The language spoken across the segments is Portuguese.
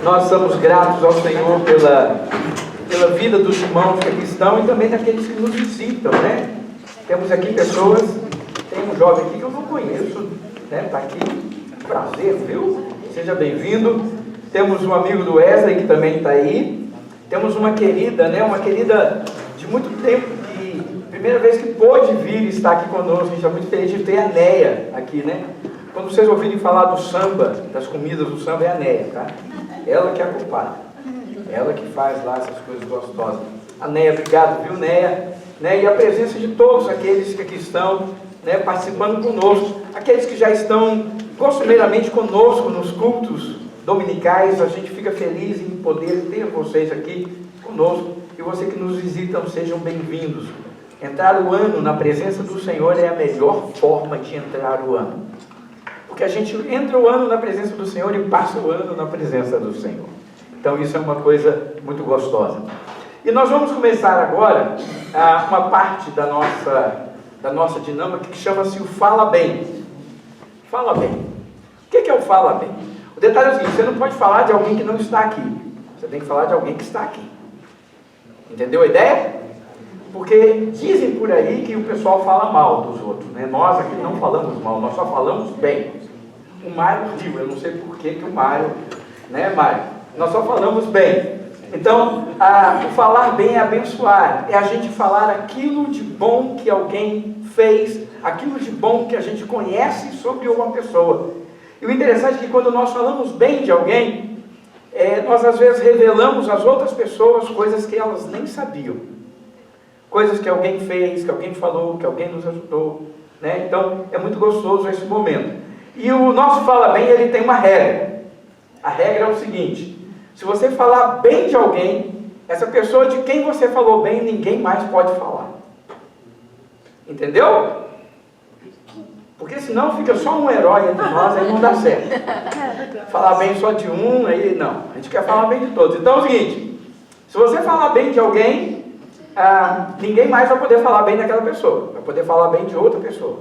Nós somos gratos ao Senhor pela vida dos irmãos que aqui estão e também daqueles que nos visitam, né? Temos aqui pessoas, tem um jovem aqui que eu não conheço, né? Está aqui, prazer, viu? Seja bem-vindo. Temos um amigo do Wesley que também está aí. Temos uma querida, né? Uma querida de muito tempo que, primeira vez que pôde vir e estar aqui conosco, a gente está muito feliz de ter a Neia aqui, né? Quando vocês ouvirem falar do samba, das comidas do samba, é a Neia, tá? Ela que é a culpada. Ela que faz lá essas coisas gostosas. A Neia, obrigado, viu, Neia? Né? E a presença de todos aqueles que aqui estão, né, participando conosco. Aqueles que já estão costumeiramente conosco nos cultos dominicais, a gente fica feliz em poder ter vocês aqui conosco. E você que nos visitam, sejam bem-vindos. Entrar o ano na presença do Senhor é a melhor forma de entrar o ano. Porque a gente entra o ano na presença do Senhor e passa o ano na presença do Senhor. Então isso é uma coisa muito gostosa. E nós vamos começar agora uma parte da nossa dinâmica que chama-se o Fala Bem. Fala Bem. O que é o Fala Bem? O detalhe é o seguinte, você não pode falar de alguém que não está aqui. Você tem que falar de alguém que está aqui. Entendeu a ideia? Porque dizem por aí que o pessoal fala mal dos outros, né? Nós aqui não falamos mal, nós só falamos bem. O Mário diz, eu não sei por que o Mário, né, Mário? Nós só falamos bem. Então, o falar bem é abençoar, é a gente falar aquilo de bom que alguém fez, aquilo de bom que a gente conhece sobre uma pessoa. E o interessante é que quando nós falamos bem de alguém, nós às vezes revelamos às outras pessoas coisas que elas nem sabiam. Coisas que alguém fez, que alguém falou, que alguém nos ajudou, né? Então, é muito gostoso esse momento. E o nosso Fala Bem, ele tem uma regra. A regra é o seguinte: se você falar bem de alguém, essa pessoa de quem você falou bem, ninguém mais pode falar. Entendeu? Porque senão fica só um herói entre nós, aí não dá certo. Falar bem só de um, aí não. A gente quer falar bem de todos. Então é o seguinte: se você falar bem de alguém, ninguém mais vai poder falar bem daquela pessoa, vai poder falar bem de outra pessoa,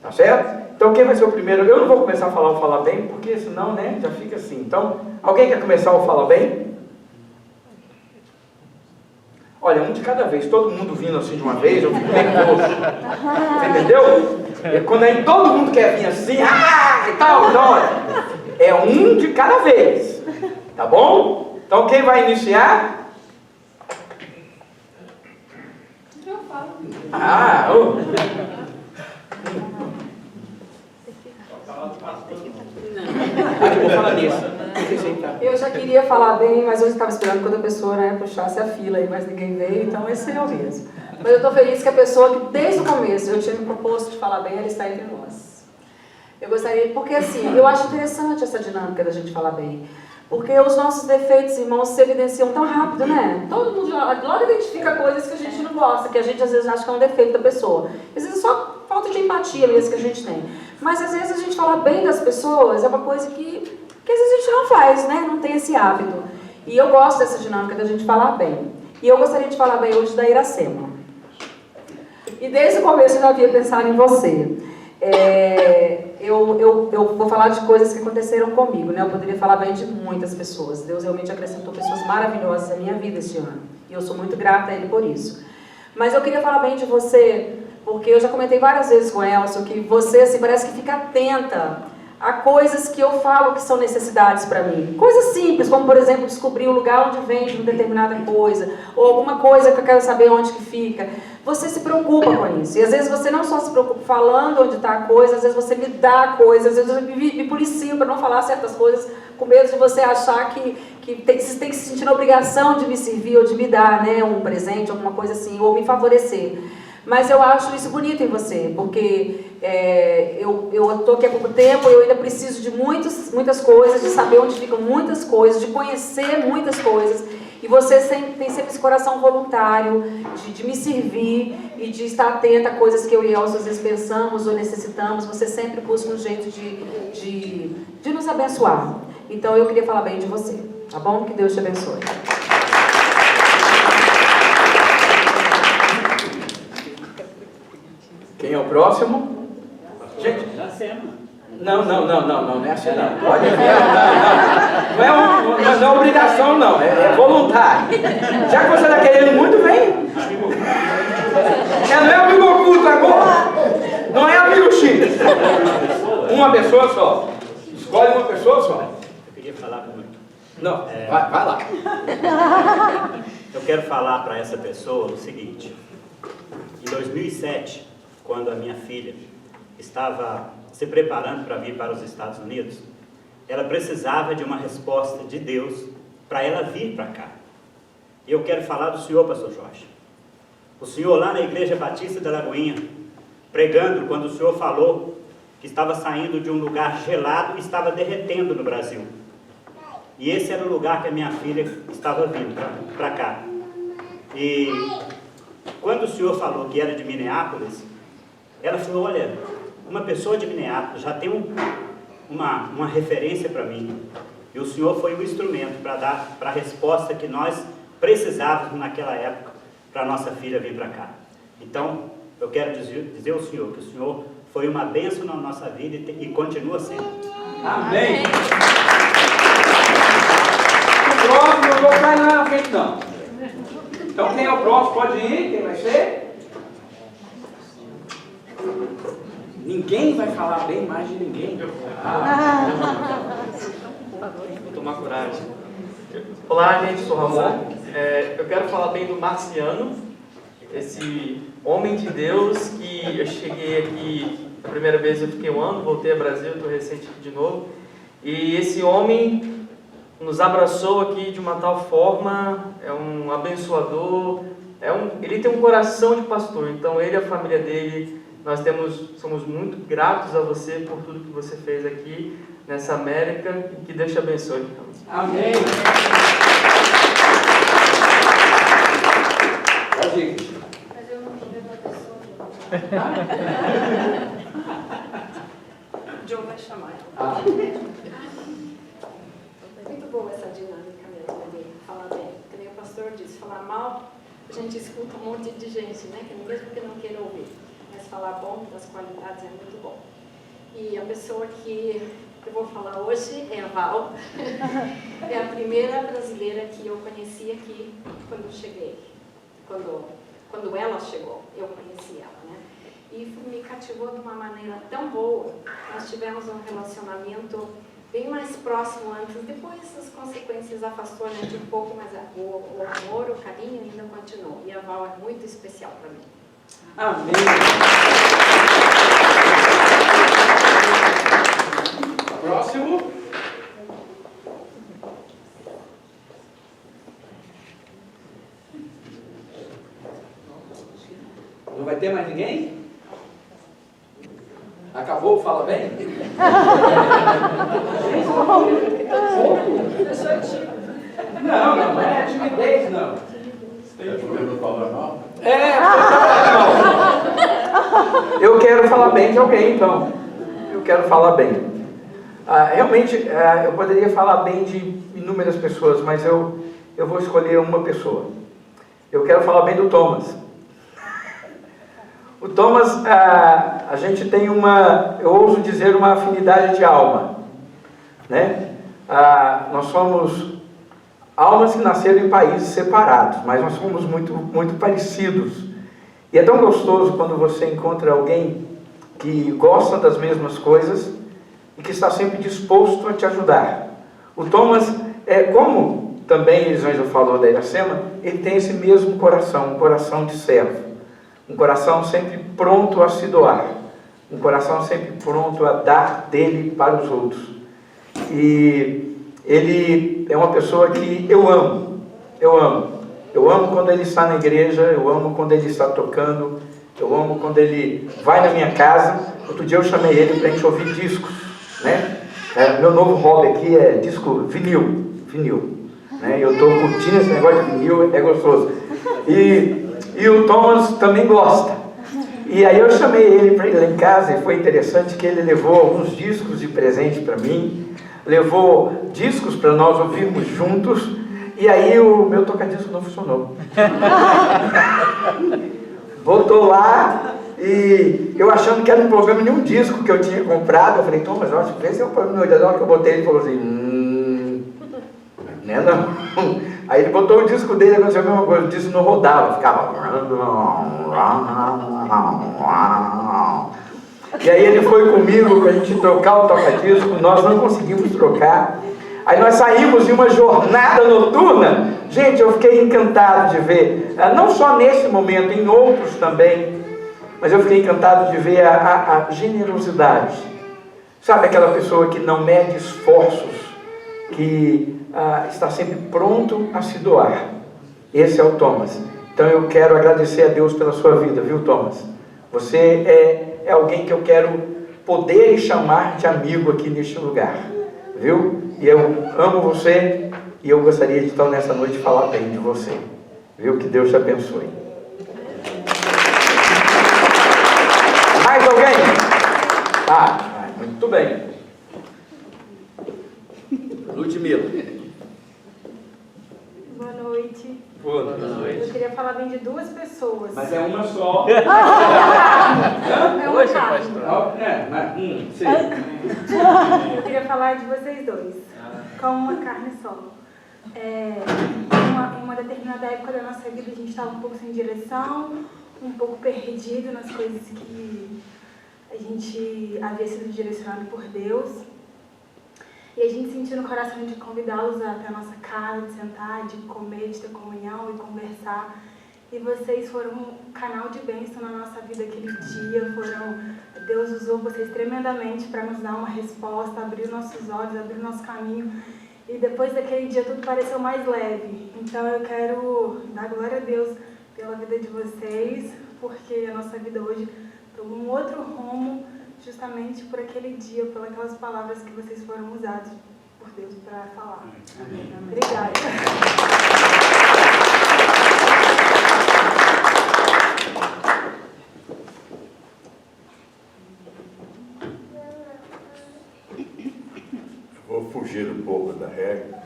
tá certo? Então quem vai ser o primeiro? Eu não vou começar a falar o Fala Bem, porque senão, né, já fica assim. Então, alguém quer começar o Fala Bem? Olha, um de cada vez, todo mundo vindo assim de uma vez, eu fico nervoso, você entendeu? Quando aí todo mundo quer vir assim, e tal, então olha, é um de cada vez, tá bom? Então quem vai iniciar? Eu já queria falar bem, mas hoje estava esperando quando a pessoa, né, puxasse a fila aí, mas ninguém veio, então esse é o mesmo. Mas eu estou feliz que a pessoa que desde o começo eu tinha me proposto de falar bem, ela está entre nós. Eu gostaria, porque assim, eu acho interessante essa dinâmica da gente falar bem. Porque os nossos defeitos, irmãos, se evidenciam tão rápido, né? Todo mundo logo identifica coisas que a gente não gosta, que a gente às vezes acha que é um defeito da pessoa. Às vezes é só falta de empatia mesmo que a gente tem. Mas às vezes a gente falar bem das pessoas é uma coisa que às vezes a gente não faz, né? Não tem esse hábito. E eu gosto dessa dinâmica da gente falar bem. E eu gostaria de falar bem hoje da Iracema. E desde o começo eu já havia pensado em você. Eu vou falar de coisas que aconteceram comigo, né? Eu poderia falar bem de muitas pessoas. Deus realmente acrescentou pessoas maravilhosas na minha vida este ano. E eu sou muito grata a Ele por isso. Mas eu queria falar bem de você, porque eu já comentei várias vezes com o Elcio que você, assim, parece que fica atenta a coisas que eu falo que são necessidades para mim. Coisas simples, como por exemplo, descobrir o lugar onde vende uma determinada coisa, ou alguma coisa que eu quero saber onde que fica. Você se preocupa com isso. E às vezes você não só se preocupa falando onde está a coisa, às vezes você me dá a coisa, às vezes eu me policio para não falar certas coisas, com medo de você achar que tem que se sentir na obrigação de me servir ou de me dar, né, um presente, alguma coisa assim, ou me favorecer. Mas eu acho isso bonito em você, porque eu estou aqui há pouco tempo, eu ainda preciso de muitas coisas, de saber onde ficam muitas coisas, de conhecer muitas coisas. E você tem sempre esse coração voluntário de me servir e de estar atenta a coisas que eu e Elcio às vezes pensamos ou necessitamos. Você sempre busca um jeito de nos abençoar. Então eu queria falar bem de você, tá bom? Que Deus te abençoe. Quem é o próximo? Gente, Não é assim não. Pode ver, não é obrigação não, é voluntário. Já que você está querendo muito, vem. Não é amigo oculto agora. Não é amigo X. Uma pessoa só. Escolhe uma pessoa só. Eu queria falar muito. Não, vai lá. Eu quero falar para essa pessoa o seguinte. Em 2007, quando a minha filha estava se preparando para vir para os Estados Unidos, ela precisava de uma resposta de Deus para ela vir para cá. E eu quero falar do senhor, pastor Jorge. O senhor lá na Igreja Batista da Lagoinha, pregando quando o senhor falou que estava saindo de um lugar gelado e estava derretendo no Brasil. E esse era o lugar que a minha filha estava vindo para cá. E quando o senhor falou que era de Minneapolis, ela falou, olha, uma pessoa de Minneapolis já tem uma referência para mim. E o senhor foi um instrumento para dar para a resposta que nós precisávamos naquela época para a nossa filha vir para cá. Então, eu quero dizer ao senhor que o senhor foi uma bênção na nossa vida e continua sendo. Amém. O próximo eu vou ficar na frente não. Então quem é o próximo pode ir, quem vai ser? Ninguém vai falar bem mais de ninguém. Vou tomar coragem. Olá, gente, sou Ramon. Eu quero falar bem do Marciano, esse homem de Deus que eu cheguei aqui, a primeira vez eu fiquei um ano, voltei ao Brasil, estou recente aqui de novo. E esse homem nos abraçou aqui de uma tal forma, é um abençoador, ele tem um coração de pastor, então ele e a família dele, somos muito gratos a você por tudo que você fez aqui nessa América e que Deus te abençoe. Amém. Pode ir. Mas eu não vou levar a pessoa. John vai chamar ela. Muito boa essa dinâmica mesmo de falar bem. Que nem o pastor disse, falar mal, a gente escuta um monte de gente, né? Que mesmo que não queira ouvir. Mas falar bom, das qualidades, é muito bom. E a pessoa que eu vou falar hoje é a Val. É a primeira brasileira que eu conheci aqui quando eu cheguei. Quando ela chegou, eu conheci ela, né? E me cativou de uma maneira tão boa. Nós tivemos um relacionamento bem mais próximo antes. Depois as consequências afastou a gente um pouco, mas o amor, o carinho ainda continuou. E a Val é muito especial para mim. Amém. Próximo. Não vai ter mais ninguém? Acabou? Fala bem? Não é timidez, não. Eu quero falar bem de alguém, então. Eu quero falar bem. Realmente, eu poderia falar bem de inúmeras pessoas, mas eu vou escolher uma pessoa. Eu quero falar bem do Thomas. O Thomas, a gente tem eu ouso dizer, uma afinidade de alma, né? Nós somos almas que nasceram em países separados, mas nós somos muito, muito parecidos. E é tão gostoso quando você encontra alguém que gosta das mesmas coisas e que está sempre disposto a te ajudar. O Thomas, como também Elisângela falou da Iracema, ele tem esse mesmo coração, um coração de servo. Um coração sempre pronto a se doar. Um coração sempre pronto a dar dele para os outros. E ele é uma pessoa que eu amo. Eu amo. Eu amo quando ele está na igreja, eu amo quando ele está tocando, eu amo quando ele vai na minha casa. Outro dia eu chamei ele para a gente ouvir discos, né? Meu novo hobby aqui é disco vinil, né? Eu estou curtindo esse negócio de vinil, é gostoso. E o Thomas também gosta. E aí eu chamei ele para ir lá em casa e foi interessante que ele levou alguns discos de presente para mim, levou discos para nós ouvirmos juntos, e aí o meu tocadisco não funcionou. Botou lá E eu achando que era um problema de um disco que eu tinha comprado, eu falei, Thomas, eu acho que esse é um problema. Na hora que eu botei, ele falou assim, né, não. Aí ele botou o disco dele, aconteceu a mesma coisa, o disco não rodava, ficava... E aí ele foi comigo para a gente trocar o toca-disco, nós não conseguimos trocar. Aí nós saímos de uma jornada noturna. Gente, eu fiquei encantado de ver, não só nesse momento, em outros também, mas eu fiquei encantado de ver a generosidade. Sabe aquela pessoa que não mede esforços, que está sempre pronto a se doar? Esse é o Thomas. Então eu quero agradecer a Deus pela sua vida, viu, Thomas? Você é alguém que eu quero poder chamar de amigo aqui neste lugar, viu? E eu amo você e eu gostaria de, então, nessa noite falar bem de você, viu? Que Deus te abençoe. Mais alguém? Muito bem. Ludmila. Boa noite. Boa noite. Eu queria falar bem de duas pessoas. Mas é uma só. É uma carne. Sim. Eu queria falar de vocês dois, como uma carne só. Em uma determinada época da nossa vida, a gente estava um pouco sem direção, um pouco perdido nas coisas que a gente havia sido direcionado por Deus. E a gente sentiu no coração de convidá-los até a nossa casa, de sentar, de comer, de ter comunhão e conversar. E vocês foram um canal de bênção na nossa vida aquele dia. Deus usou vocês tremendamente para nos dar uma resposta, abrir nossos olhos, abrir o nosso caminho. E depois daquele dia tudo pareceu mais leve. Então eu quero dar glória a Deus pela vida de vocês, porque a nossa vida hoje tomou um outro rumo, justamente por aquele dia, pelas aquelas palavras que vocês foram usados por Deus para falar. Amém. Obrigada. Vou fugir um pouco da regra,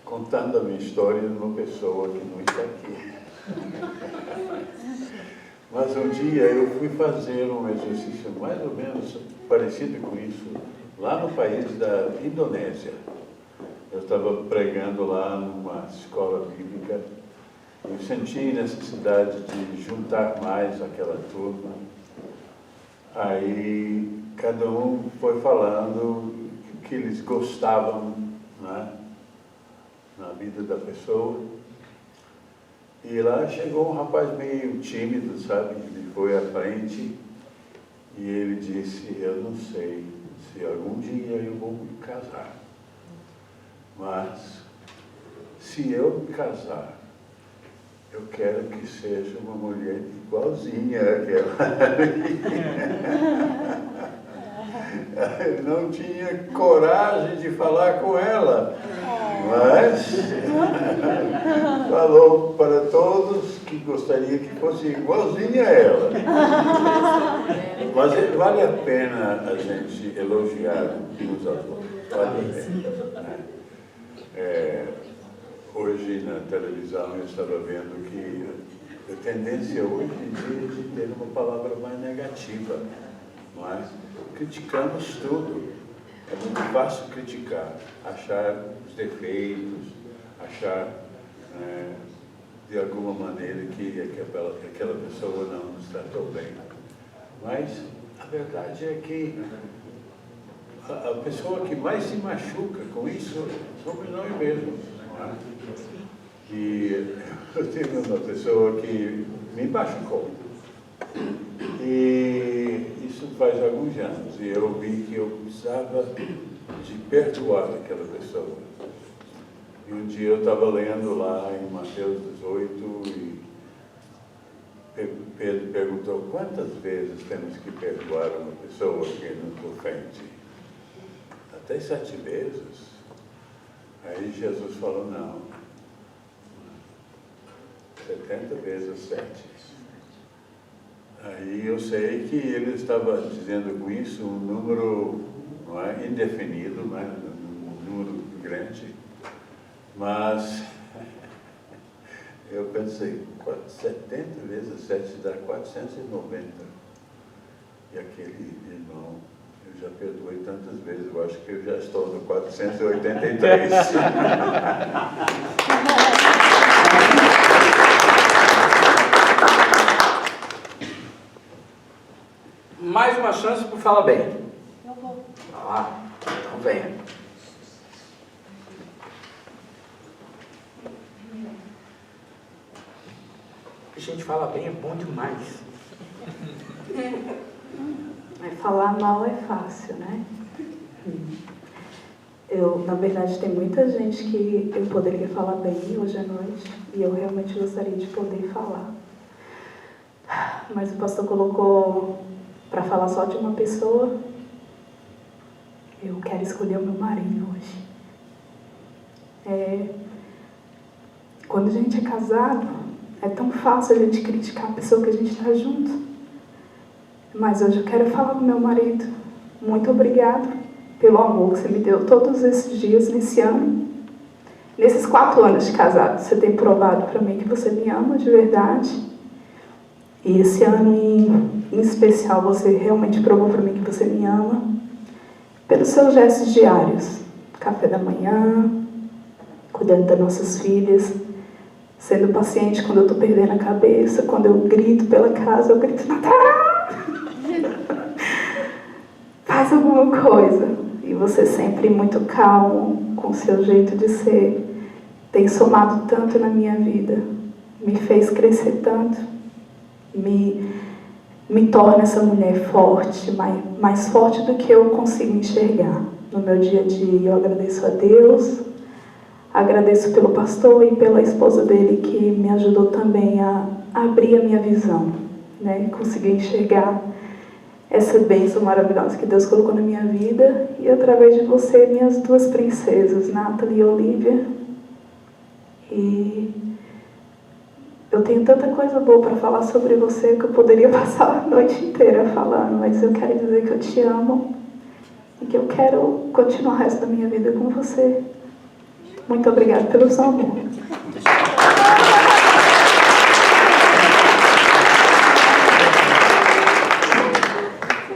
contando a minha história de uma pessoa que não está aqui. Mas um dia eu fui fazer um exercício mais ou menos parecido com isso, lá no país da Indonésia. Eu estava pregando lá numa escola bíblica e senti necessidade de juntar mais aquela turma. Aí cada um foi falando o que eles gostavam, né, na vida da pessoa. E lá chegou um rapaz meio tímido, sabe? Ele foi à frente e ele disse, eu não sei se algum dia eu vou me casar, mas se eu me casar, eu quero que seja uma mulher igualzinha àquela. Eu não tinha coragem de falar com ela, mas falou para todos que gostaria que fosse igualzinha a ela. Mas vale a pena a gente elogiar uns aos outros. Vale a pena, né? Hoje na televisão eu estava vendo que a tendência hoje em dia é de ter uma palavra mais negativa, mas criticamos tudo. É muito fácil criticar, achar os defeitos, achar de alguma maneira que aquela pessoa não nos tratou bem. Mas a verdade é que a pessoa que mais se machuca com isso somos nós mesmos. Não é? E eu tive uma pessoa que me machucou. E isso faz alguns anos. E eu vi que eu precisava de perdoar aquela pessoa. E um dia eu estava lendo lá em Mateus 18 e Pedro perguntou quantas vezes temos que perdoar uma pessoa que nos ofende? Até 7 vezes. Aí Jesus falou, não, 70 vezes 7. Aí eu sei que ele estava dizendo com isso um número não é, indefinido, não é, um número grande, mas eu pensei, 70 vezes 7 dá 490. E aquele irmão, eu já perdoei tantas vezes, eu acho que eu já estou no 483. Mais uma chance para Fala Bem. Eu vou. Ah, então venha. A gente fala bem é bom demais. Mas falar mal é fácil, né? Na verdade, tem muita gente que eu poderia falar bem hoje à noite e eu realmente gostaria de poder falar. Mas o pastor colocou para falar só de uma pessoa. Eu quero escolher o meu marido hoje. Quando a gente é casado, é tão fácil a gente criticar a pessoa que a gente está junto. Mas hoje eu quero falar com meu marido. Muito obrigado pelo amor que você me deu todos esses dias, nesse ano. Nesses 4 anos de casado, você tem provado para mim que você me ama de verdade. E esse ano em especial, você realmente provou para mim que você me ama. Pelos seus gestos diários. Café da manhã, cuidando das nossas filhas, sendo paciente quando eu estou perdendo a cabeça, quando eu grito pela casa, eu grito, Natália! Faz alguma coisa. E você sempre muito calmo, com o seu jeito de ser, tem somado tanto na minha vida, me fez crescer tanto, me torna essa mulher forte, mais forte do que eu consigo enxergar no meu dia a dia. Eu agradeço a Deus, agradeço pelo pastor e pela esposa dele que me ajudou também a abrir a minha visão, né? Conseguir enxergar essa bênção maravilhosa que Deus colocou na minha vida e através de você, minhas 2 princesas, Nathalie e Olivia. E eu tenho tanta coisa boa para falar sobre você que eu poderia passar a noite inteira falando, mas eu quero dizer que eu te amo e que eu quero continuar o resto da minha vida com você. Muito obrigada pelo seu amor.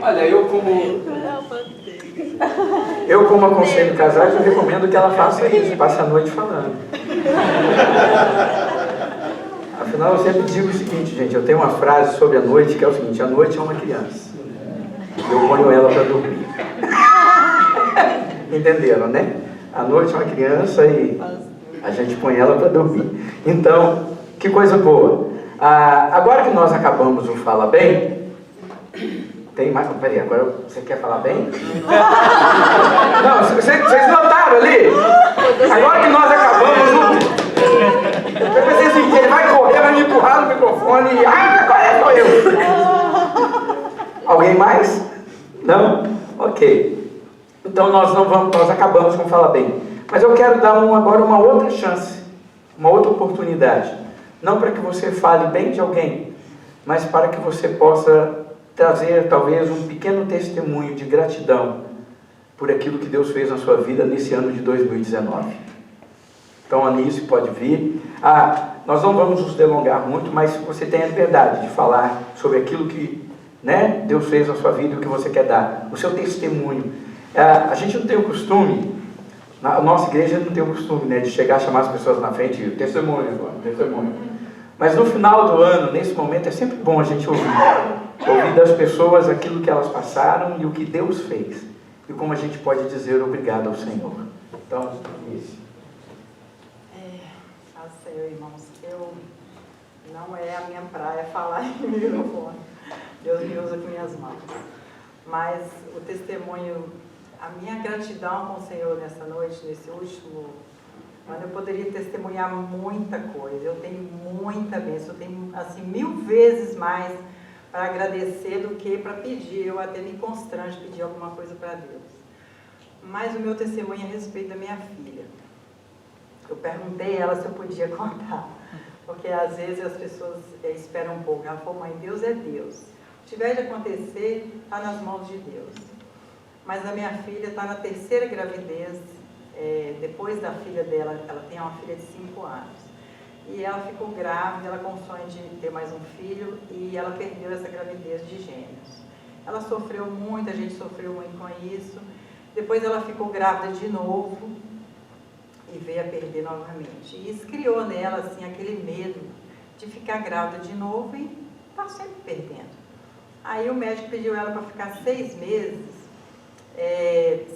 Olha, eu como aconselho casais, eu recomendo que ela faça isso, passe a noite falando. Afinal, eu sempre digo o seguinte, gente, eu tenho uma frase sobre a noite, que é o seguinte, a noite é uma criança. Eu ponho ela para dormir. Entenderam, né? A noite é uma criança e a gente põe ela para dormir. Então, que coisa boa. Agora que nós acabamos o Fala Bem, tem mais? Peraí, agora você quer falar bem? Não, vocês notaram ali? Agora que nós acabamos o... Eu pensei assim, ele vai correr, vai me empurrar no microfone e... agora sou eu! Alguém mais? Não? Ok. Então nós acabamos com Fala Bem. Mas eu quero dar agora uma outra chance, uma outra oportunidade. Não para que você fale bem de alguém, mas para que você possa trazer talvez um pequeno testemunho de gratidão por aquilo que Deus fez na sua vida nesse ano de 2019. Então a Anice pode vir. Nós não vamos nos delongar muito, mas você tem a liberdade de falar sobre aquilo que, né, Deus fez na sua vida e o que você quer dar, o seu testemunho. A gente não tem o costume, a nossa igreja não tem o costume, né, de chegar a chamar as pessoas na frente e testemunho agora, testemunho. Mas no final do ano, nesse momento, é sempre bom a gente ouvir das pessoas aquilo que elas passaram e o que Deus fez. E como a gente pode dizer obrigado ao Senhor. Então, isso. Senhor, irmãos, não é a minha praia falar em microfone. Deus me usa com minhas mãos. Mas o testemunho, a minha gratidão com o Senhor nessa noite, nesse último ano, eu poderia testemunhar muita coisa. Eu tenho muita bênção, eu tenho assim 1000 vezes mais para agradecer do que para pedir. Eu até me constranjo pedir alguma coisa para Deus. Mas o meu testemunho é a respeito da minha filha. Eu perguntei a ela se eu podia contar, porque às vezes as pessoas esperam um pouco. Ela falou, mãe, Deus é Deus. Se tiver de acontecer, está nas mãos de Deus. Mas a minha filha está na 3ª gravidez, depois da filha dela, ela tem uma filha de 5 anos. e ela ficou grávida, ela com o sonho de ter mais um filho, e ela perdeu essa gravidez de gêmeos. Ela sofreu muito, a gente sofreu muito com isso. Depois ela ficou grávida de novo e veio a perder novamente. E isso criou nela assim, aquele medo de ficar grávida de novo e estar sempre perdendo. Aí o médico pediu ela para ficar 6 meses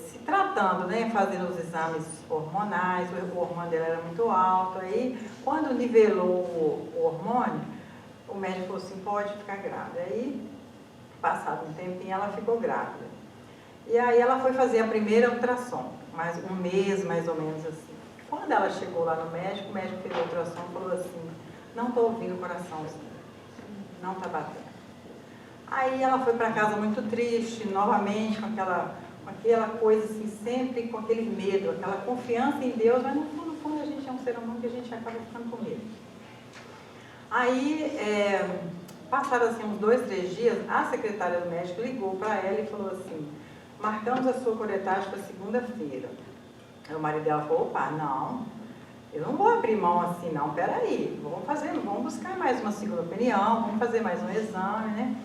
se tratando, né, fazendo os exames hormonais, o hormônio dela era muito alto. Aí, quando nivelou o hormônio, o médico falou assim, pode ficar grávida. Aí, passado um tempinho, ela ficou grávida. E aí ela foi fazer a primeira ultrassom, um mês mais ou menos assim. Quando ela chegou lá no médico, o médico fez a ultrassom e falou assim, não estou ouvindo o coraçãozinho, não está batendo. Aí ela foi para casa muito triste, novamente, com aquela coisa assim, sempre com aquele medo, aquela confiança em Deus, mas no fundo a gente é um ser humano que a gente acaba ficando com medo. Aí, passaram assim uns 2, 3 dias, a secretária do médico ligou para ela e falou assim, marcamos a sua coletagem para segunda-feira. Aí o marido dela falou, opa, não, eu não vou abrir mão assim não, peraí, vamos buscar mais uma segunda opinião, vamos fazer mais um exame, né?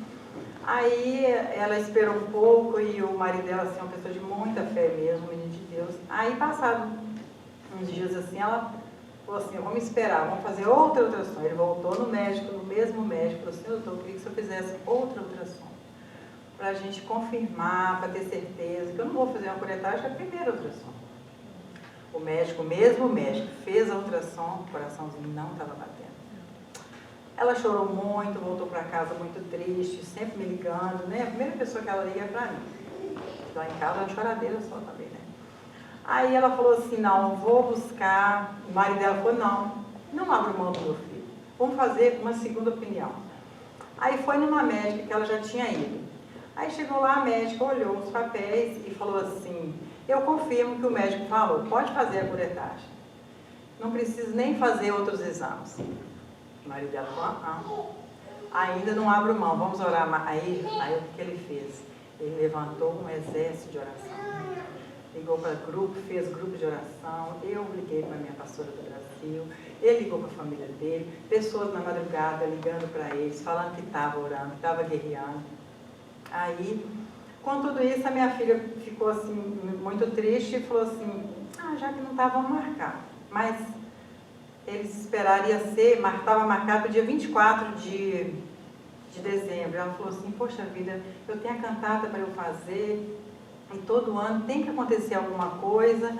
Aí ela esperou um pouco e o marido dela, assim, uma pessoa de muita fé mesmo, um menino de Deus. Aí passado uns dias assim, ela falou assim, vamos esperar, vamos fazer outra ultrassom. Ele voltou no médico, no mesmo médico, falou assim, doutor, eu queria que o senhor fizesse outra ultrassom, para a gente confirmar, para ter certeza, que eu não vou fazer uma curetagem, é a primeira ultrassom. O médico, mesmo médico, fez a ultrassom, o coraçãozinho não estava batendo. Ela chorou muito, voltou para casa muito triste, sempre me ligando, né? A primeira pessoa que ela liga é para mim. Lá em casa, é uma choradeira só também, né? Aí ela falou assim, não, vou buscar. O marido dela falou, não abra mão do meu filho. Vamos fazer uma segunda opinião. Aí foi numa médica que ela já tinha ido. Aí chegou lá, a médica olhou os papéis e falou assim, eu confirmo que o médico falou, pode fazer a curetagem. Não precisa nem fazer outros exames. O marido dela falou, ainda não abro mão, vamos orar. Aí o que ele fez? Ele levantou um exército de oração. Ligou para grupo, fez grupo de oração, eu liguei para a minha pastora do Brasil, ele ligou para a família dele, pessoas na madrugada ligando para eles, falando que estava orando, que estava guerreando. Aí, com tudo isso, a minha filha ficou assim, muito triste e falou assim, já que não estava, vamos marcar. Mas eles esperaram, estava marcado para o dia 24 de dezembro. Ela falou assim, poxa vida, eu tenho a cantata para eu fazer, e todo ano tem que acontecer alguma coisa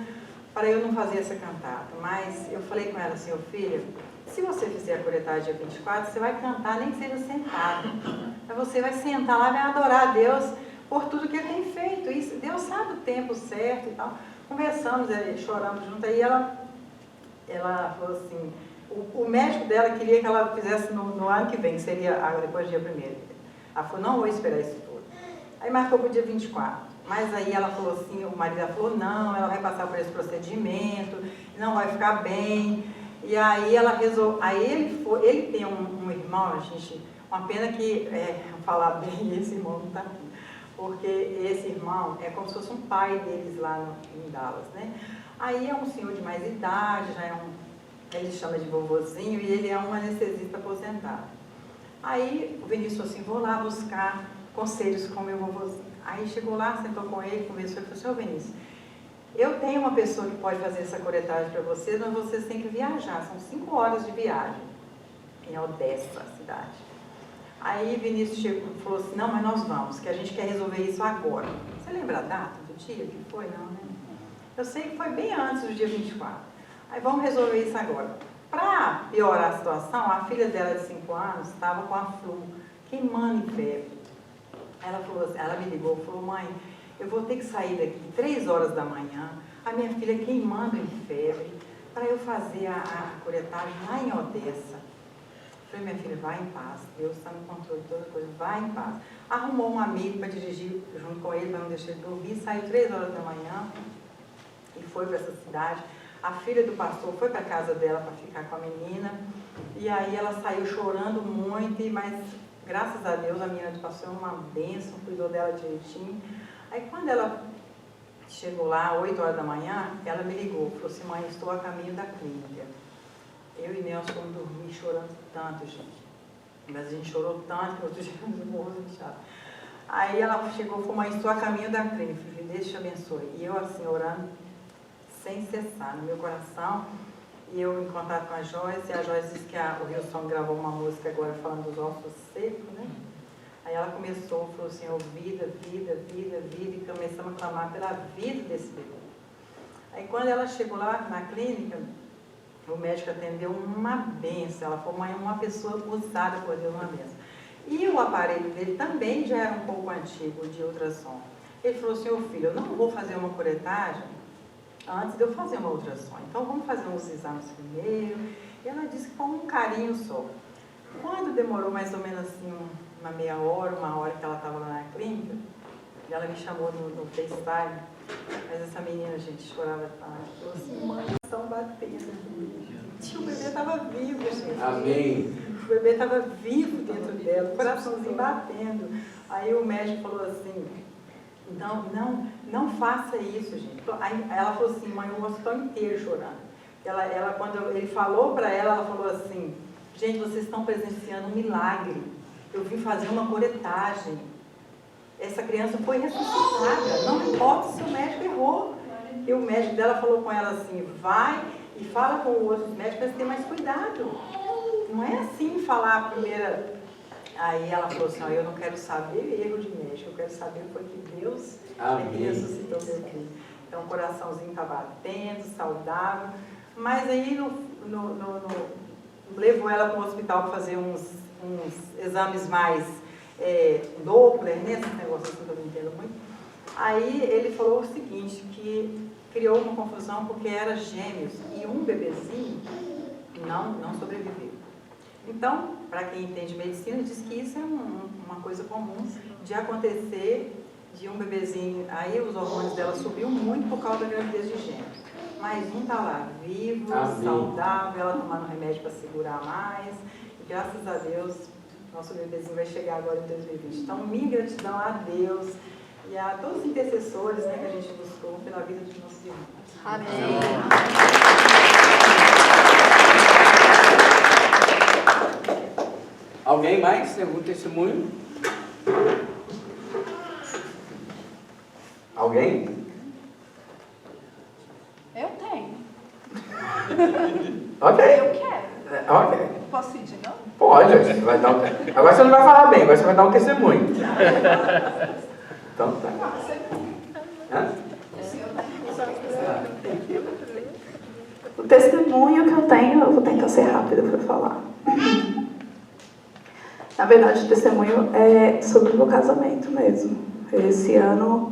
para eu não fazer essa cantata. Mas eu falei com ela assim, filha, se você fizer a curetagem dia 24, você vai cantar, nem que seja sentado. Mas você vai sentar lá e vai adorar a Deus por tudo que ele tem feito. Isso, Deus sabe o tempo certo e tal. Conversamos, choramos junto, aí ela falou assim, o médico dela queria que ela fizesse no ano que vem, que seria depois do dia 1º. Ela falou, não vou esperar isso tudo. Aí marcou para o dia 24. Mas aí ela falou assim, o marido dela falou, não, ela vai passar por esse procedimento, não vai ficar bem. E aí ela resolveu, aí ele tem um irmão, gente, uma pena que, vou falar bem, esse irmão não está aqui, porque esse irmão é como se fosse um pai deles lá em Dallas, né? Aí é um senhor de mais idade, ele chama de vovozinho, e ele é um anestesista aposentado. Aí o Vinícius falou assim, vou lá buscar conselhos com o meu vovozinho. Aí chegou lá, sentou com ele, conversou e falou, senhor Vinícius, eu tenho uma pessoa que pode fazer essa curetagem para vocês, mas vocês têm que viajar, são 5 horas de viagem, em Odessa, a cidade. Aí Vinícius chegou e falou assim, não, mas nós vamos, que a gente quer resolver isso agora. Você lembra a data do dia que foi? Não, né? Eu sei que foi bem antes do dia 24. Aí vamos resolver isso agora. Para piorar a situação, a filha dela de 5 anos estava com a flu, queimando em febre. Ela me ligou e falou, mãe, eu vou ter que sair daqui 3 horas da manhã, a minha filha queimando em febre, para eu fazer a curetagem lá em Odessa. Eu falei, minha filha, vai em paz, Deus está no controle de toda coisa, vai em paz. Arrumou um amigo para dirigir junto com ele, para não deixar ele dormir, saiu 3 horas da manhã e foi para essa cidade. A filha do pastor foi para a casa dela para ficar com a menina, e aí ela saiu chorando muito, mas graças a Deus a menina do pastor é uma bênção, cuidou dela direitinho. Aí quando ela chegou lá, 8 horas da manhã, ela me ligou, falou assim, mãe, estou a caminho da clínica. Eu e Nelson fomos dormir chorando tanto, gente. Mas a gente chorou tanto que outro dia eu morro de choro. Aí ela chegou e falou, mãe, estou a caminho da clínica, filho, Deus te abençoe. E eu assim, orando, sem cessar, no meu coração. E eu em contato com a Joyce, e a Joyce disse que o Wilson gravou uma música agora falando dos ossos secos, né? Aí ela começou, falou assim, vida, vida, vida, vida, e começamos a clamar pela vida desse bebê. Aí quando ela chegou lá na clínica, o médico atendeu uma benção. Ela falou, mãe, uma pessoa usada por Deus, uma benção. E o aparelho dele também já era um pouco antigo, de ultrassom. Ele falou assim, ô filho, eu não vou fazer uma curetagem antes de eu fazer uma ultrassom. Então vamos fazer uns exames primeiro. E ela disse que foi um carinho só. Quando demorou mais ou menos assim uma meia hora, uma hora que ela estava lá na clínica, ela me chamou no FaceTime. Mas essa menina, gente, chorava tanto. Falou assim, mãe, estão batendo. O bebê estava vivo, gente. Amém. O bebê estava vivo dentro dela, o coraçãozinho batendo. Aí o médico falou assim, não faça isso, gente. Aí ela falou assim, mãe, o hospital inteiro chorando. Quando ele falou para ela falou assim, gente, vocês estão presenciando um milagre. Eu vim fazer uma curetagem. Essa criança foi ressuscitada. Não importa se o médico errou. E o médico dela falou com ela assim, vai e fala com os outros médicos para ter mais cuidado. Não é assim falar a primeira... Aí ela falou assim, eu não quero saber erro de médico, eu quero saber foi que Deus ressuscitou meu filho. Então o coraçãozinho está batendo, saudável. Mas aí levou ela para o hospital para fazer uns exames mais Doppler, né? Esse negócio assim que eu não entendo muito. Aí ele falou o seguinte, que criou uma confusão porque era gêmeos e um bebezinho não sobreviveu. Então, para quem entende medicina, diz que isso é uma coisa comum de acontecer de um bebezinho, aí os hormônios dela subiu muito por causa da gravidez de gêmeos. Mas um está lá vivo, saudável, ela tomando remédio para segurar mais, e graças a Deus, nosso bebezinho vai chegar agora em 2020. Então, minha gratidão a Deus e a todos os intercessores, né, que a gente buscou pela vida dos nossos irmãos. Amém. Alguém mais tem algum testemunho? Alguém? Eu tenho. Ok. Eu quero. Ok. Posso ir de novo? Pode. Você vai dar Agora você não vai falar bem, agora você vai dar um testemunho. Então tá. Hã? O testemunho que eu tenho, eu vou tentar ser rápida para falar. Na verdade, o testemunho é sobre o meu casamento mesmo. Esse ano,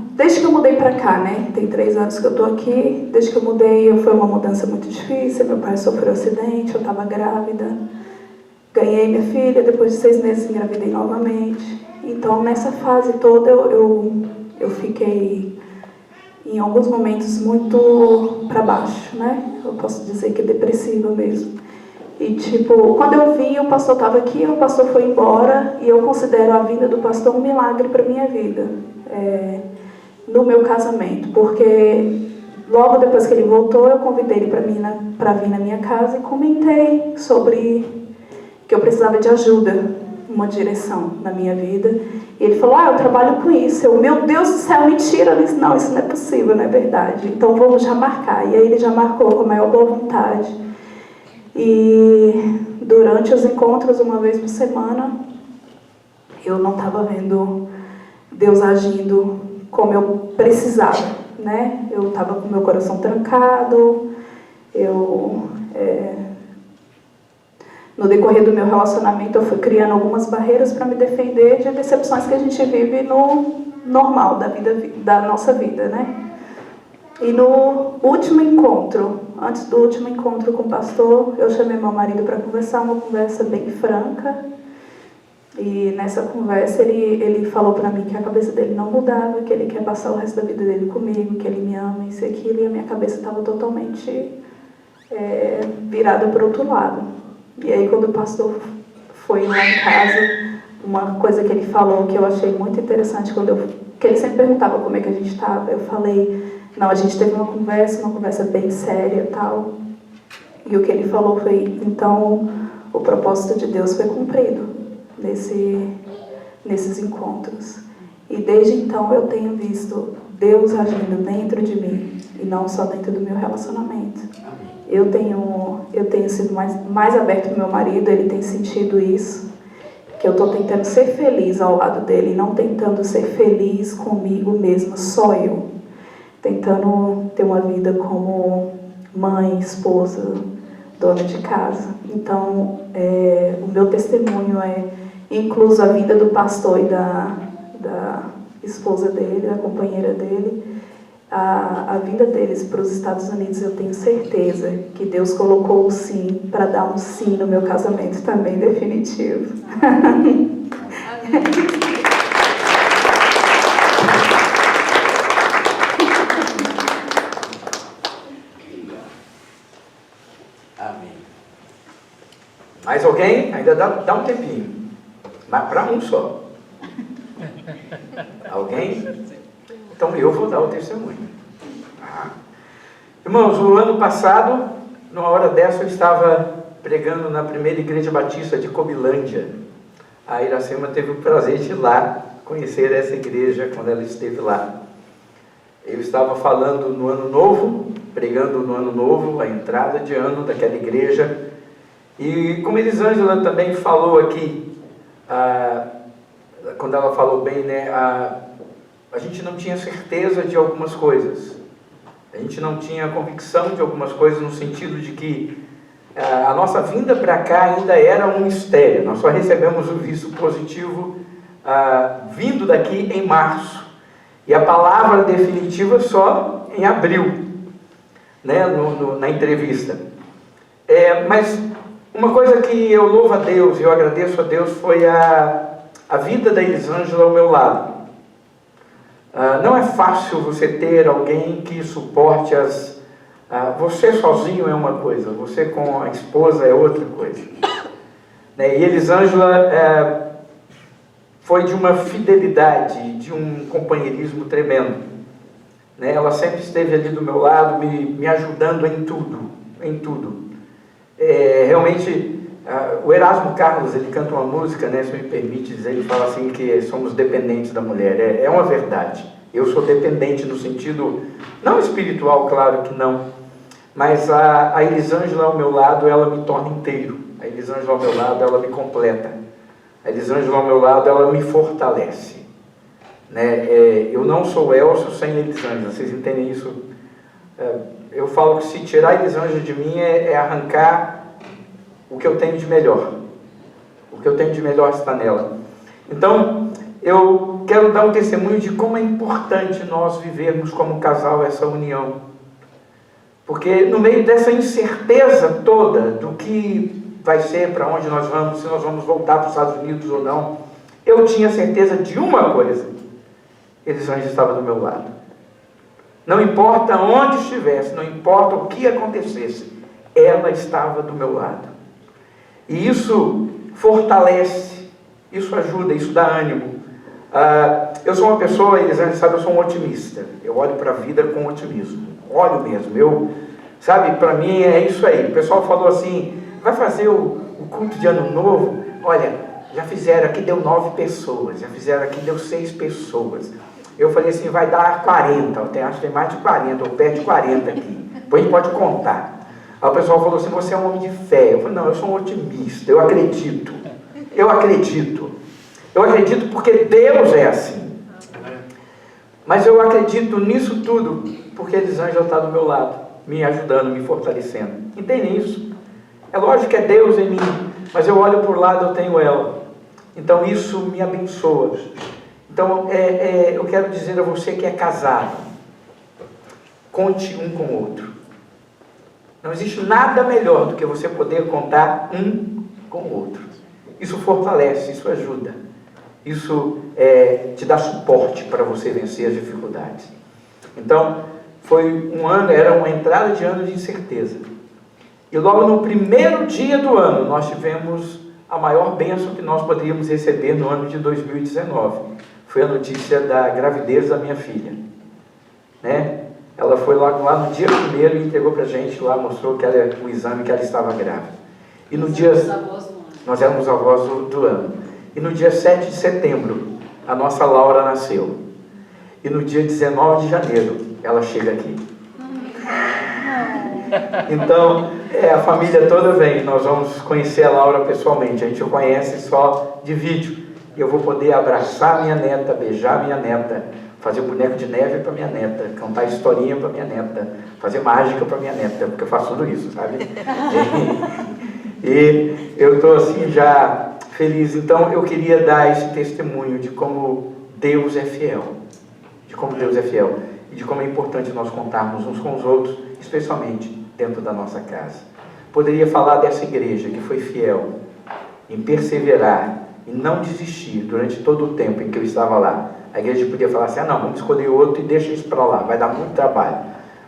desde que eu mudei para cá, né? Tem 3 anos que eu tô aqui. Desde que eu mudei, foi uma mudança muito difícil. Meu pai sofreu um acidente, eu estava grávida. Ganhei minha filha, depois de 6 meses engravidei novamente. Então, nessa fase toda, eu fiquei, em alguns momentos, muito para baixo, né? Eu posso dizer que depressiva mesmo. E, tipo, quando eu vim, o pastor estava aqui, o pastor foi embora, e eu considero a vinda do pastor um milagre para a minha vida, no meu casamento, porque logo depois que ele voltou, eu convidei ele para vir na minha casa e comentei sobre que eu precisava de ajuda, uma direção na minha vida. E ele falou, eu trabalho com isso. Eu, meu Deus do céu, mentira. Eu disse, não, isso não é possível, não é verdade. Então vamos já marcar. E aí ele já marcou com a maior boa vontade. E durante os encontros, uma vez por semana, eu não estava vendo Deus agindo como eu precisava, né? Eu estava com meu coração trancado, no decorrer do meu relacionamento, eu fui criando algumas barreiras para me defender de decepções que a gente vive no normal da nossa vida, né? E no último encontro, antes do último encontro com o pastor, eu chamei meu marido para conversar, uma conversa bem franca. E nessa conversa ele falou para mim que a cabeça dele não mudava, que ele quer passar o resto da vida dele comigo, que ele me ama, isso e aquilo, e a minha cabeça estava totalmente virada para o outro lado. E aí quando o pastor foi lá em casa, uma coisa que ele falou que eu achei muito interessante, que ele sempre perguntava como é que a gente estava, eu falei, não, a gente teve uma conversa bem séria e tal. E o que ele falou foi, então, o propósito de Deus foi cumprido nesses encontros. E desde então eu tenho visto Deus agindo dentro de mim e não só dentro do meu relacionamento. Eu tenho sido mais aberto com meu marido, ele tem sentido isso, que eu estou tentando ser feliz ao lado dele, não tentando ser feliz comigo mesma, só eu. Tentando ter uma vida como mãe, esposa, dona de casa. Então, o meu testemunho é incluso a vida do pastor e da esposa dele, da companheira dele, a vinda deles para os Estados Unidos. Eu tenho certeza que Deus colocou o sim para dar um sim no meu casamento também, definitivo. Amém. Amém. Mais alguém? Ainda dá um tempinho. Mas para um só. Alguém? Então eu vou dar o testemunho. Irmãos, o ano passado, numa hora dessa, eu estava pregando na primeira igreja batista de Cobilândia. A Iracema teve o prazer de ir lá conhecer essa igreja quando ela esteve lá. Eu estava falando no ano novo, pregando no ano novo, a entrada de ano daquela igreja. E como Elisângela também falou aqui, quando ela falou bem, né, a gente não tinha certeza de algumas coisas. A gente não tinha convicção de algumas coisas, no sentido de que a nossa vinda para cá ainda era um mistério. Nós só recebemos o visto positivo vindo daqui em março. E a palavra definitiva só em abril, né, na entrevista. Mas uma coisa que eu louvo a Deus e eu agradeço a Deus foi a vida da Elisângela ao meu lado. Não é fácil você ter alguém que suporte você sozinho é uma coisa, você com a esposa é outra coisa. Né? E Elisângela foi de uma fidelidade, de um companheirismo tremendo. Né? Ela sempre esteve ali do meu lado, me ajudando em tudo. Realmente, o Erasmo Carlos, ele canta uma música, né, se me permite dizer, ele fala assim que somos dependentes da mulher. É uma verdade. Eu sou dependente no sentido, não espiritual, claro que não, mas a Elisângela ao meu lado, ela me torna inteiro. A Elisângela ao meu lado, ela me completa. A Elisângela ao meu lado, ela me fortalece. Né? Eu não sou Elcio sem Elisângela, vocês entendem isso? Eu falo que se tirar a Elisângela de mim é arrancar o que eu tenho de melhor. O que eu tenho de melhor está nela. Então, eu quero dar um testemunho de como é importante nós vivermos como casal essa união. Porque no meio dessa incerteza toda do que vai ser, para onde nós vamos, se nós vamos voltar para os Estados Unidos ou não, eu tinha certeza de uma coisa: Elisângela estava do meu lado. Não importa onde estivesse, não importa o que acontecesse, ela estava do meu lado. E isso fortalece, isso ajuda, isso dá ânimo. Eu sou uma pessoa, Elisângela sabe, eu sou um otimista. Eu olho para a vida com otimismo. Olho mesmo. Sabe, para mim é isso aí. O pessoal falou assim, vai fazer o culto de ano novo? Olha, já fizeram aqui, deu 9 pessoas. Já fizeram aqui, deu 6 pessoas. Eu falei assim, vai dar 40. Acho que tem mais de 40, ou perto de 40 aqui. Depois a gente pode contar. Aí o pessoal falou assim, você é um homem de fé. Eu falei, não, eu sou um otimista, eu acredito. Eu acredito porque Deus é assim. Mas eu acredito nisso tudo porque Elisângela está do meu lado, me ajudando, me fortalecendo. Entendem isso? É lógico que é Deus em mim, mas eu olho por lado, eu tenho ela. Então isso me abençoa. Então eu quero dizer a você que é casado, conte um com o outro. Não existe nada melhor do que você poder contar um com o outro. Isso fortalece, isso ajuda. Isso te dá suporte para você vencer as dificuldades. Então, foi um ano, era uma entrada de ano de incerteza. E logo no primeiro dia do ano, nós tivemos a maior bênção que nós poderíamos receber no ano de 2019. Foi a notícia da gravidez da minha filha. Né? ela foi lá no dia 1º e entregou para a gente lá, mostrou que o exame que ela estava grávida. E no dia... Nós éramos avós do ano. E no dia 7 de setembro, a nossa Laura nasceu. E no dia 19 de janeiro, ela chega aqui. Então, a família toda vem. Nós vamos conhecer a Laura pessoalmente. A gente o conhece só de vídeo. E eu vou poder abraçar minha neta, beijar minha neta, fazer boneco de neve para minha neta, cantar historinha para minha neta, fazer mágica para minha neta, porque eu faço tudo isso, sabe? E eu estou assim já feliz. Então eu queria dar esse testemunho de como Deus é fiel, de como Deus é fiel e de como é importante nós contarmos uns com os outros, especialmente dentro da nossa casa. Poderia falar dessa igreja que foi fiel em perseverar e não desistir durante todo o tempo em que eu estava lá. A igreja podia falar assim, não, vamos escolher outro e deixa isso para lá, vai dar muito trabalho.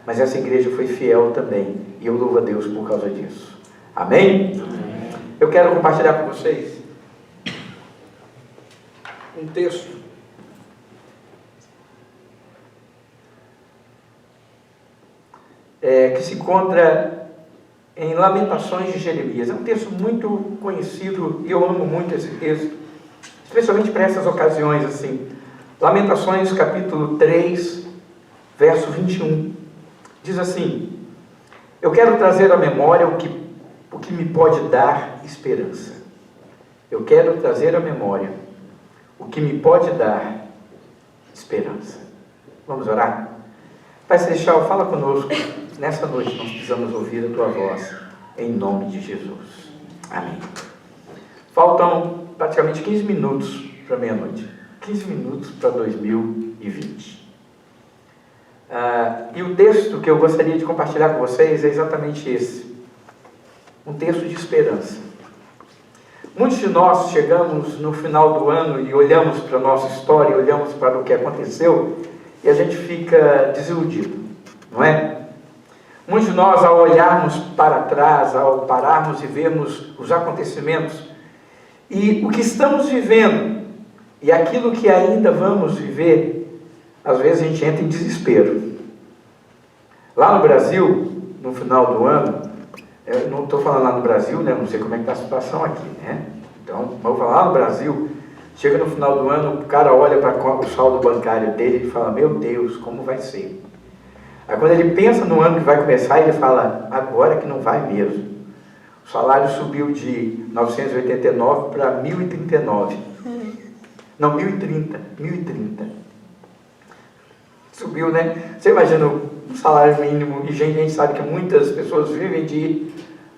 Mas essa igreja foi fiel também, e eu louvo a Deus por causa disso. Amém? Eu quero compartilhar com vocês um texto que se encontra em Lamentações de Jeremias. É um texto muito conhecido e eu amo muito esse texto, especialmente para essas ocasiões assim. Lamentações capítulo 3, verso 21, diz assim: eu quero trazer à memória o que me pode dar esperança. Eu quero trazer à memória o que me pode dar esperança. Vamos orar? Pai Celestial, fala conosco. Nessa noite nós precisamos ouvir a Tua voz, em nome de Jesus. Amém. Faltam praticamente 15 minutos para meia-noite. 15 minutos para 2020. E o texto que eu gostaria de compartilhar com vocês é exatamente esse. Um texto de esperança. Muitos de nós chegamos no final do ano e olhamos para a nossa história, olhamos para o que aconteceu e a gente fica desiludido, não é? Muitos de nós, ao olharmos para trás, ao pararmos e vermos os acontecimentos e o que estamos vivendo e aquilo que ainda vamos viver, às vezes a gente entra em desespero. Lá no Brasil, no final do ano, eu não estou falando lá no Brasil, né? Não sei como é que está a situação aqui, né? Então, vamos falar lá no Brasil, chega no final do ano, o cara olha para o saldo bancário dele e fala, meu Deus, como vai ser? Aí quando ele pensa no ano que vai começar, ele fala, agora que não vai mesmo. O salário subiu de 989 para 1039. Não, 1030. Subiu, né? Você imagina um salário mínimo, e a gente sabe que muitas pessoas vivem de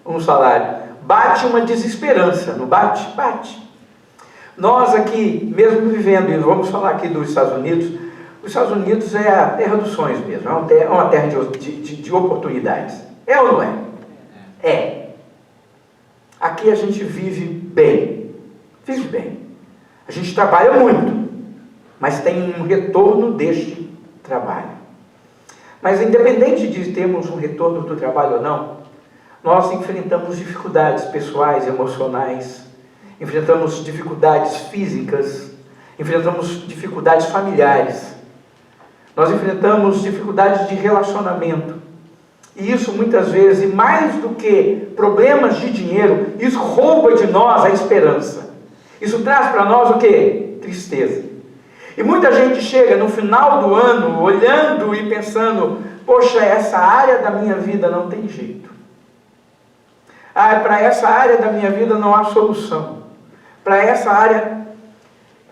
um salário. Bate uma desesperança, não bate? Bate. Nós aqui, mesmo vivendo, e vamos falar aqui dos Estados Unidos, os Estados Unidos é a terra dos sonhos mesmo, é uma terra de oportunidades. É ou não é? É. Aqui a gente vive bem. Vive bem. A gente trabalha muito, mas tem um retorno deste trabalho. Mas independente de termos um retorno do trabalho ou não, nós enfrentamos dificuldades pessoais, emocionais, enfrentamos dificuldades físicas, enfrentamos dificuldades familiares, nós enfrentamos dificuldades de relacionamento. E isso muitas vezes, mais do que problemas de dinheiro, isso rouba de nós a esperança. Isso traz para nós o quê? Tristeza. E muita gente chega no final do ano, olhando e pensando, poxa, essa área da minha vida não tem jeito. Para essa área da minha vida não há solução. Para essa área...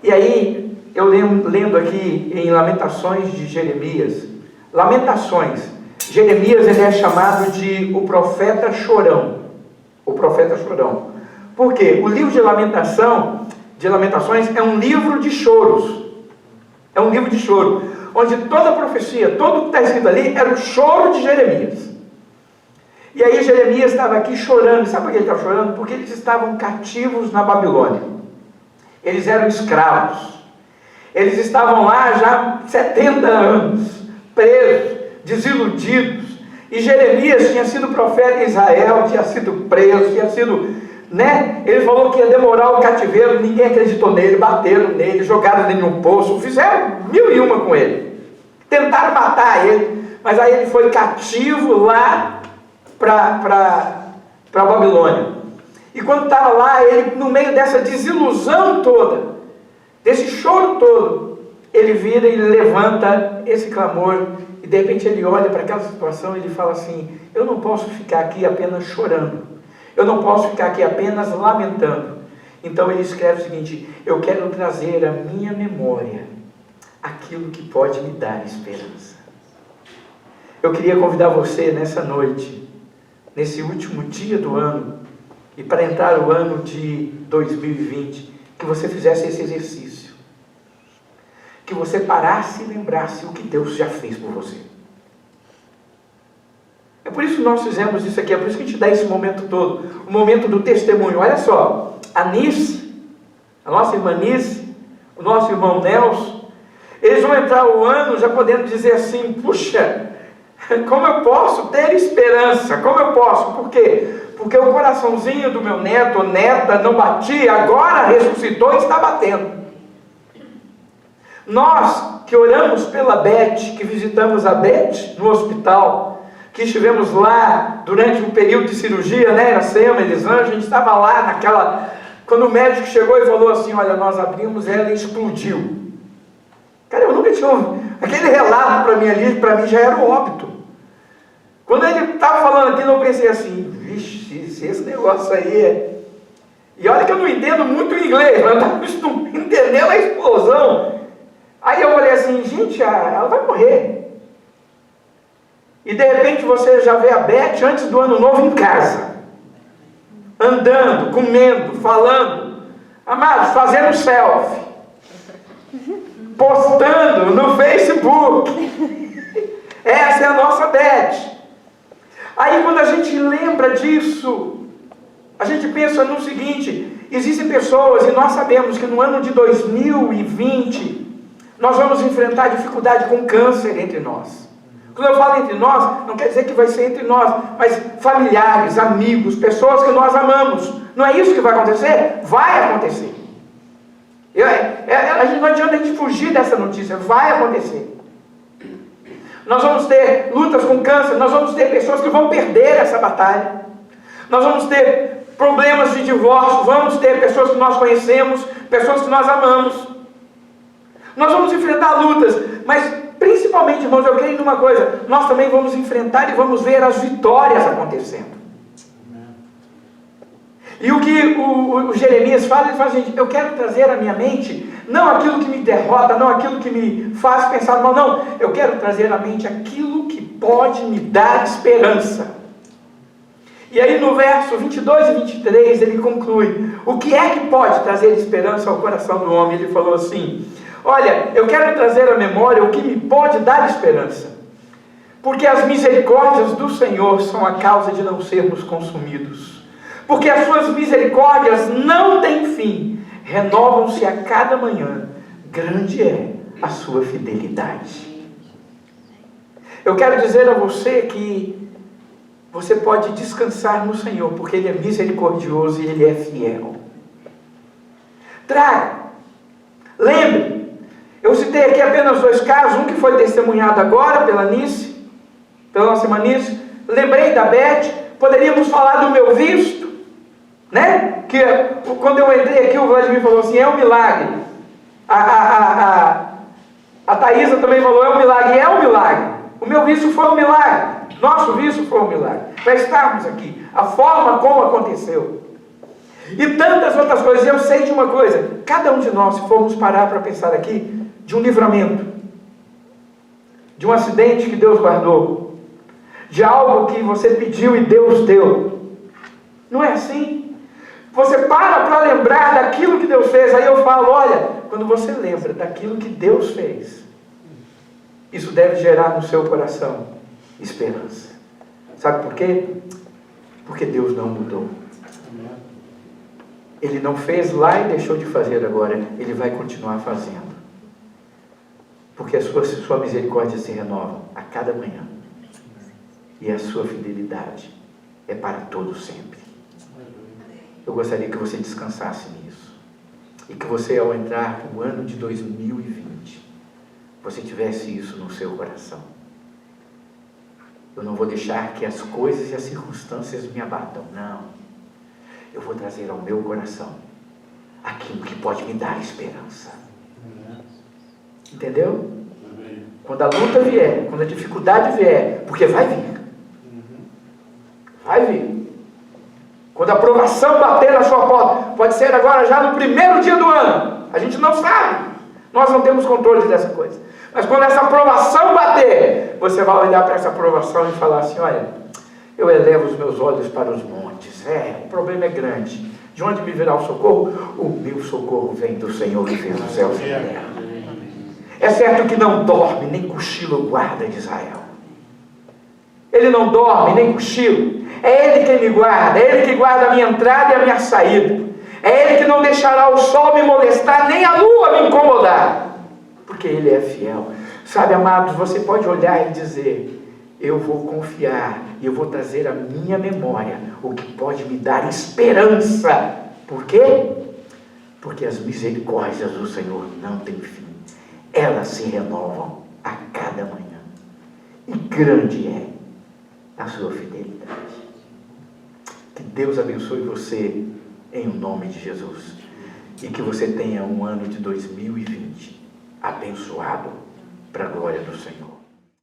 E aí, eu lendo aqui em Lamentações de Jeremias, Lamentações, Jeremias ele é chamado de o profeta chorão. O profeta chorão. Por quê? O livro de Lamentações é um livro de choros. É um livro de choro, onde toda a profecia, tudo que está escrito ali, era o choro de Jeremias. E aí Jeremias estava aqui chorando. Sabe por que ele estava chorando? Porque eles estavam cativos na Babilônia. Eles eram escravos. Eles estavam lá já 70 anos, presos, desiludidos. E Jeremias tinha sido profeta em Israel, tinha sido preso, tinha sido... né? Ele falou que ia demorar o cativeiro, ninguém acreditou nele, bateram nele, jogaram ele em um poço, fizeram 1001 com ele. Tentaram matar ele, Mas aí ele foi cativo lá para a Babilônia. E quando estava lá, ele, no meio dessa desilusão toda, desse choro todo, ele vira e levanta esse clamor. E de repente ele olha para aquela situação e ele fala assim: eu não posso ficar aqui apenas chorando. Eu não posso ficar aqui apenas lamentando. Então ele escreve o seguinte: eu quero trazer à minha memória aquilo que pode me dar esperança. Eu queria convidar você nessa noite, nesse último dia do ano, e para entrar o ano de 2020, que você fizesse esse exercício. Que você parasse e lembrasse o que Deus já fez por você. É por isso que nós fizemos isso aqui, é por isso que a gente dá esse momento todo, o momento do testemunho. Olha só, a Nice, a nossa irmã Nice, o nosso irmão Nelson, eles vão entrar o ano já podendo dizer assim: puxa, como eu posso ter esperança? Como eu posso? Por quê? Porque o coraçãozinho do meu neto ou neta não batia, agora ressuscitou e está batendo. Nós que oramos pela Beth, que visitamos a Beth no hospital, que estivemos lá durante um período de cirurgia, né, Iracema, Elisângela, a gente estava lá naquela... Quando o médico chegou e falou assim: olha, nós abrimos ela e explodiu. Cara, eu nunca tinha ouvido. Aquele relato para mim ali, para mim já era o óbito. Quando ele estava falando aquilo, eu pensei assim: vixe, se esse negócio aí é... E olha que eu não entendo muito inglês, mas eu estava entendendo a explosão. Aí eu falei assim: gente, ela vai morrer. E de repente você já vê a Beth antes do ano novo em casa. Andando, comendo, falando. Amados, fazendo selfie. Postando no Facebook. Essa é a nossa Beth. Aí quando a gente lembra disso, a gente pensa no seguinte: existem pessoas, e nós sabemos que no ano de 2020, nós vamos enfrentar dificuldade com câncer entre nós. Quando eu falo entre nós, não quer dizer que vai ser entre nós, mas familiares, amigos, pessoas que nós amamos. Não é isso que vai acontecer? Vai acontecer. Não adianta a gente fugir dessa notícia, vai acontecer. Nós vamos ter lutas com câncer, nós vamos ter pessoas que vão perder essa batalha. Nós vamos ter problemas de divórcio, vamos ter pessoas que nós conhecemos, pessoas que nós amamos. Nós vamos enfrentar lutas, mas principalmente, irmãos, eu creio numa coisa: nós também vamos enfrentar e vamos ver as vitórias acontecendo. E o que o Jeremias fala, ele fala assim: eu quero trazer à minha mente não aquilo que me derrota, não aquilo que me faz pensar mal, não. Eu quero trazer à mente aquilo que pode me dar esperança. E aí no verso 22 e 23 ele conclui: o que é que pode trazer esperança ao coração do homem? Ele falou assim: olha, eu quero trazer à memória o que me pode dar esperança, porque as misericórdias do Senhor são a causa de não sermos consumidos, porque as suas misericórdias não têm fim, renovam-se a cada manhã, grande é a sua fidelidade. Eu quero dizer a você que você pode descansar no Senhor, porque Ele é misericordioso e Ele é fiel. Traga, lembre, eu citei aqui apenas 2 casos, um que foi testemunhado agora pela Nice, pela nossa irmã Nice. Lembrei da Beth, poderíamos falar do meu visto, né? Que quando eu entrei aqui, o Vladimir falou assim: é um milagre. A Thaisa também falou: é um milagre. É um milagre. O meu visto foi um milagre. Nosso visto foi um milagre. Para estarmos aqui, a forma como aconteceu. E tantas outras coisas. Eu sei de uma coisa: cada um de nós, se formos parar para pensar aqui, de um livramento, de um acidente que Deus guardou, de algo que você pediu e Deus deu. Não é assim? Você para lembrar daquilo que Deus fez. Aí eu falo: olha, quando você lembra daquilo que Deus fez, isso deve gerar no seu coração esperança. Sabe por quê? Porque Deus não mudou. Ele não fez lá e deixou de fazer agora. Ele vai continuar fazendo. Porque a sua misericórdia se renova a cada manhã. E a sua fidelidade é para todo sempre. Eu gostaria que você descansasse nisso. E que você, ao entrar no ano de 2020, você tivesse isso no seu coração. Eu não vou deixar que as coisas e as circunstâncias me abatam, não. Eu vou trazer ao meu coração aquilo que pode me dar esperança. Entendeu? Quando a luta vier, quando a dificuldade vier, porque vai vir. Vai vir. Quando a provação bater na sua porta, pode ser agora já no primeiro dia do ano. A gente não sabe. Nós não temos controle dessa coisa. Mas quando essa provação bater, você vai olhar para essa provação e falar assim, olha, eu elevo os meus olhos para os montes. O problema é grande. De onde me virá o socorro? O meu socorro vem do Senhor que fez os céus e a terra. É certo que não dorme, nem cochila o guarda de Israel. Ele não dorme, nem cochila. É Ele quem me guarda, é Ele que guarda a minha entrada e a minha saída. É Ele que não deixará o sol me molestar, nem a lua me incomodar. Porque Ele é fiel. Sabe, amados, você pode olhar e dizer, eu vou confiar e eu vou trazer à minha memória o que pode me dar esperança. Por quê? Porque as misericórdias do Senhor não têm fim. Elas se renovam a cada manhã. E grande é a sua fidelidade. Que Deus abençoe você em nome de Jesus. E que você tenha um ano de 2020 abençoado para a glória do Senhor.